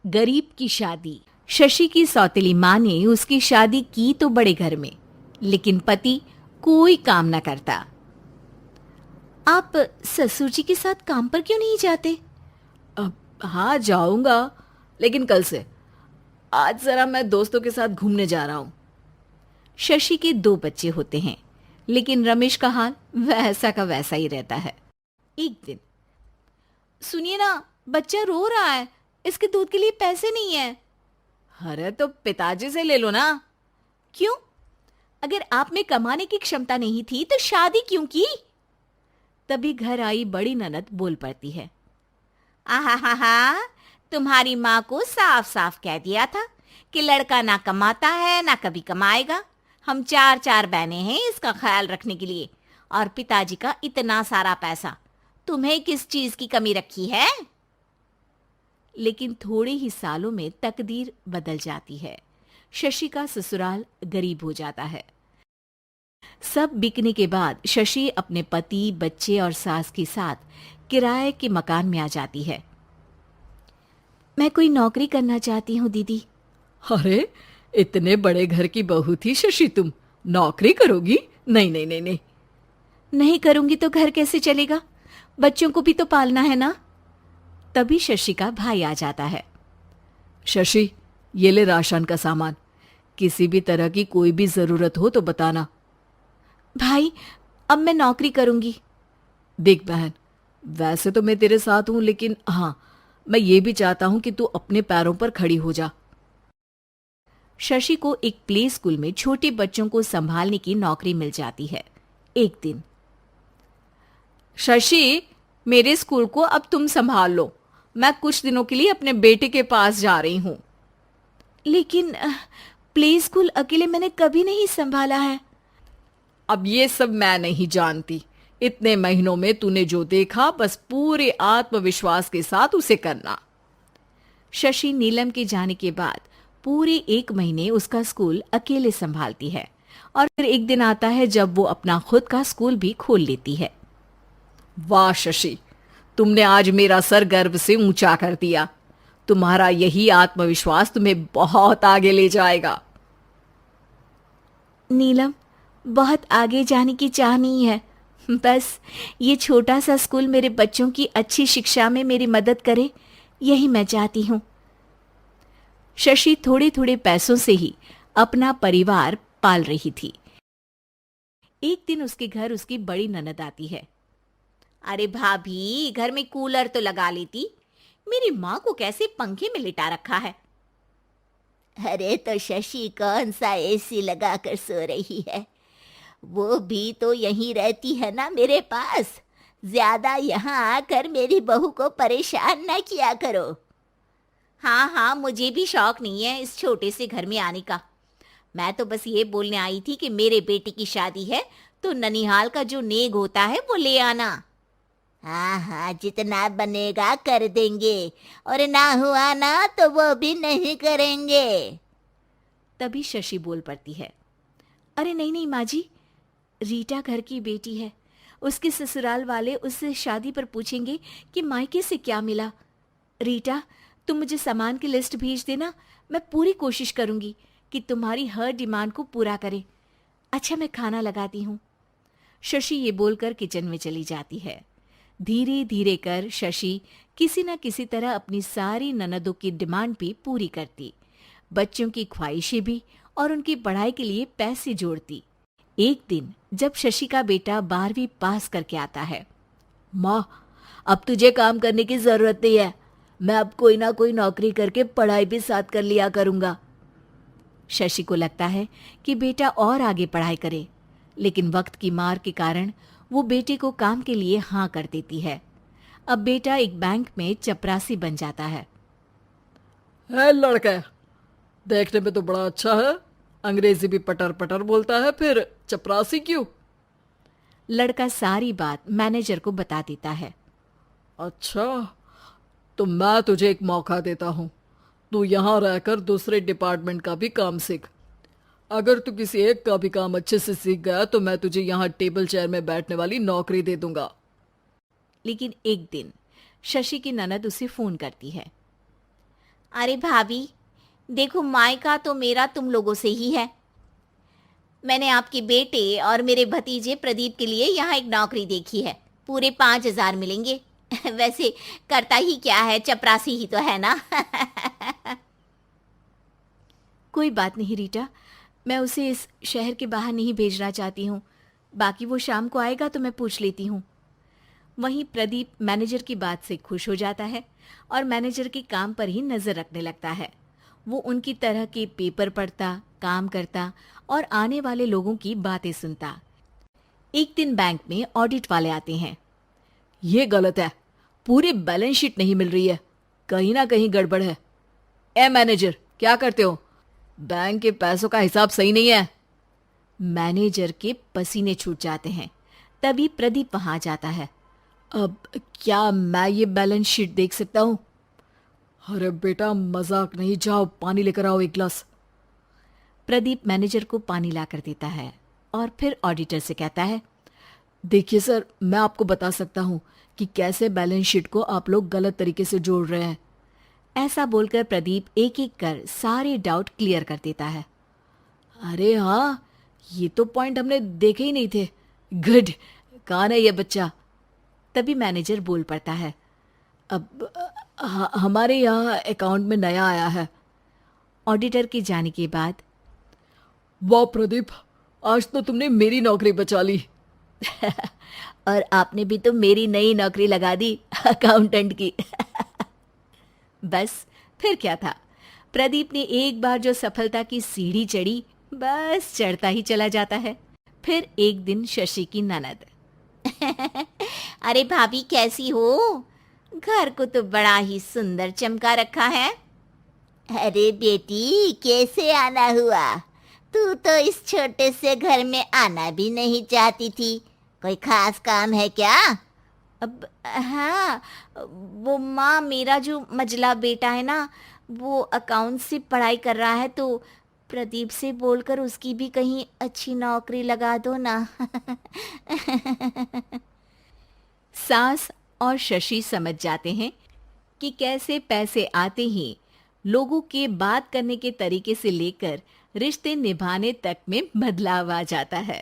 गरीब की शादी। शशि की सौतेली माँ ने उसकी शादी की तो बड़े घर में, लेकिन पति कोई काम न करता। आप ससुर जी के साथ काम पर क्यों नहीं जाते? हाँ जाऊंगा, लेकिन कल से। आज जरा मैं दोस्तों के साथ घूमने जा रहा हूँ। शशि के दो बच्चे होते हैं, लेकिन रमेश का हाल वैसा का वैसा ही रहता है। एक दिन, सुनिए ना, बच्चा रो रहा है, इसके दूध के लिए पैसे नहीं है। अरे तो पिताजी से ले लो ना। क्यों? अगर आप में कमाने की क्षमता नहीं थी तो शादी क्यों की? तभी घर आई बड़ी ननद बोल पड़ती है। आहा हा हा, तुम्हारी माँ को साफ साफ कह दिया था कि लड़का ना कमाता है ना कभी कमाएगा। हम चार चार बहनें हैं इसका ख्याल रखने के लिए, और पिताजी का इतना सारा पैसा, तुम्हें किस चीज की कमी रखी है? लेकिन थोड़े ही सालों में तकदीर बदल जाती है। शशि का ससुराल गरीब हो जाता है। सब बिकने के बाद शशि अपने पति, बच्चे और सास के साथ किराए के मकान में आ जाती है। मैं कोई नौकरी करना चाहती हूँ दीदी। अरे इतने बड़े घर की बहू थी शशि, तुम नौकरी करोगी? नहीं नहीं नहीं नहीं। नहीं करूंगी तो घर कैसे चलेगा? बच्चों को भी तो पालना है ना। तभी शशि का भाई आ जाता है। शशि, ये ले राशन का सामान, किसी भी तरह की कोई भी जरूरत हो तो बताना। भाई, अब मैं नौकरी करूंगी। देख बहन, वैसे तो मैं तेरे साथ हूं, लेकिन हाँ, मैं ये भी चाहता हूं कि तू अपने पैरों पर खड़ी हो जा। शशि को एक प्ले स्कूल में छोटे बच्चों को संभालने की नौकरी मिल जाती है। एक दिन, शशि, मेरे स्कूल को अब तुम संभाल लो। मैं कुछ दिनों के लिए अपने बेटे के पास जा रही हूं। लेकिन प्ले स्कूल अकेले मैंने कभी नहीं संभाला है। अब ये सब मैं नहीं जानती। इतने महीनों में तूने जो देखा, बस पूरे आत्मविश्वास के साथ उसे करना। शशि नीलम के जाने के बाद पूरे 1 महीने उसका स्कूल अकेले संभालती है, और फिर एक दिन आता है जब वो अपना खुद का स्कूल भी खोल लेती है। वाह शशि, तुमने आज मेरा सर गर्व से ऊंचा कर दिया। तुम्हारा यही आत्मविश्वास तुम्हें बहुत आगे ले जाएगा। नीलम, बहुत आगे जाने की चाह नहीं है, बस ये छोटा सा स्कूल मेरे बच्चों की अच्छी शिक्षा में मेरी मदद करे, यही मैं चाहती हूँ। शशि थोड़े थोड़े पैसों से ही अपना परिवार पाल रही थी। एक दिन उसके घर उसकी बड़ी ननद आती है। अरे भाभी, घर में कूलर तो लगा लेती, मेरी माँ को कैसे पंखे में लिटा रखा है? अरे तो शशि कौन सा एसी लगा कर सो रही है? वो भी तो यहीं रहती है ना मेरे पास। ज्यादा यहाँ आकर मेरी बहू को परेशान न किया करो। हाँ हाँ, मुझे भी शौक नहीं है इस छोटे से घर में आने का। मैं तो बस ये बोलने आई थी कि मेरे बेटे की शादी है तो ननिहाल का जो नेग होता है वो ले आना। हाँ हाँ, जितना बनेगा कर देंगे, और ना हुआ ना तो वो भी नहीं करेंगे। तभी शशि बोल पड़ती है। अरे नहीं नहीं माँ जी, रीटा घर की बेटी है, उसके ससुराल वाले उससे शादी पर पूछेंगे कि मायके से क्या मिला। रीटा, तुम मुझे सामान की लिस्ट भेज देना, मैं पूरी कोशिश करूंगी कि तुम्हारी हर डिमांड को पूरा करे। अच्छा, मैं खाना लगाती हूँ। शशि ये बोलकर किचन में चली जाती है। धीरे धीरे कर शशि किसी न किसी तरह अपनी सारी ननदों की डिमांड भी पूरी करती, बच्चों की ख्वाहिशें भी, और उनकी पढ़ाई के लिए पैसे जोड़ती। एक दिन जब शशि का बेटा 12वीं पास करके आता है। माँ, अब तुझे काम करने की जरूरत नहीं है। मैं अब कोई ना कोई नौकरी करके पढ़ाई भी साथ कर लिया करूंगा। शशि को लगता है कि बेटा और आगे पढ़ाई करे, लेकिन वक्त की मार के कारण वो बेटे को काम के लिए हाँ कर देती है। अब बेटा एक बैंक में चपरासी बन जाता है। लड़का देखने में तो बड़ा अच्छा है, अंग्रेजी भी पटर पटर बोलता है, फिर चपरासी क्यों? लड़का सारी बात मैनेजर को बता देता है। अच्छा, तो मैं तुझे एक मौका देता हूँ। तू यहाँ रहकर दूसरे डिपार्टमेंट का भी काम सीख। अगर तू किसी एक का भी काम अच्छे से सीख गया तो मैं तुझे यहाँ टेबल चेयर में बैठने वाली नौकरी दे दूंगा। लेकिन एक दिन शशि की ननद उसे फोन करती है। अरे भाभी, देखो मायका तो मेरा तुम लोगों से ही है। मैंने आपके बेटे और मेरे भतीजे प्रदीप के लिए यहाँ एक नौकरी देखी है, पूरे 5,000 मिलेंगे। वैसे करता ही क्या है, चपरासी ही तो है ना। कोई बात नहीं रीटा, मैं उसे इस शहर के बाहर नहीं भेजना चाहती हूँ। बाकी वो शाम को आएगा तो मैं पूछ लेती हूँ। वहीं प्रदीप मैनेजर की बात से खुश हो जाता है और मैनेजर के काम पर ही नजर रखने लगता है। वो उनकी तरह के पेपर पढ़ता, काम करता और आने वाले लोगों की बातें सुनता। एक दिन बैंक में ऑडिट वाले आते हैं। ये गलत है, पूरी बैलेंस शीट नहीं मिल रही है, कहीं ना कहीं गड़बड़ है। ए मैनेजर, क्या करते हो? बैंक के पैसों का हिसाब सही नहीं है। मैनेजर के पसीने छूट जाते हैं। तभी प्रदीप वहां जाता है। अब क्या मैं ये बैलेंस शीट देख सकता हूँ? अरे बेटा मजाक नहीं, जाओ पानी लेकर आओ एक गिलास। प्रदीप मैनेजर को पानी लाकर देता है और फिर ऑडिटर से कहता है, देखिए सर, मैं आपको बता सकता हूँ कि कैसे बैलेंस शीट को आप लोग गलत तरीके से जोड़ रहे हैं। ऐसा बोलकर प्रदीप एक एक कर सारे डाउट क्लियर कर देता है। अरे हाँ, ये तो पॉइंट हमने देखे ही नहीं थे। गुड, कौन है ये बच्चा? तभी मैनेजर बोल पड़ता है, अब हमारे यहाँ अकाउंट में नया आया है। ऑडिटर के जाने के बाद, वाह प्रदीप, आज तो तुमने मेरी नौकरी बचा ली। और आपने भी तो मेरी नई नौकरी लगा दी, अकाउंटेंट की। बस फिर क्या था, प्रदीप ने एक बार जो सफलता की सीढ़ी चढ़ी, बस चढ़ता ही चला जाता है। फिर एक दिन शशि की ननद, अरे भाभी कैसी हो? घर को तो बड़ा ही सुंदर चमका रखा है। अरे बेटी, कैसे आना हुआ? तू तो इस छोटे से घर में आना भी नहीं चाहती थी। कोई खास काम है क्या? अब हाँ, वो माँ, मेरा जो मजला बेटा है ना, वो अकाउंट से पढ़ाई कर रहा है, तो प्रदीप से बोलकर उसकी भी कहीं अच्छी नौकरी लगा दो ना। सास और शशि समझ जाते हैं कि कैसे पैसे आते ही लोगों के बात करने के तरीके से लेकर रिश्ते निभाने तक में बदलाव आ जाता है।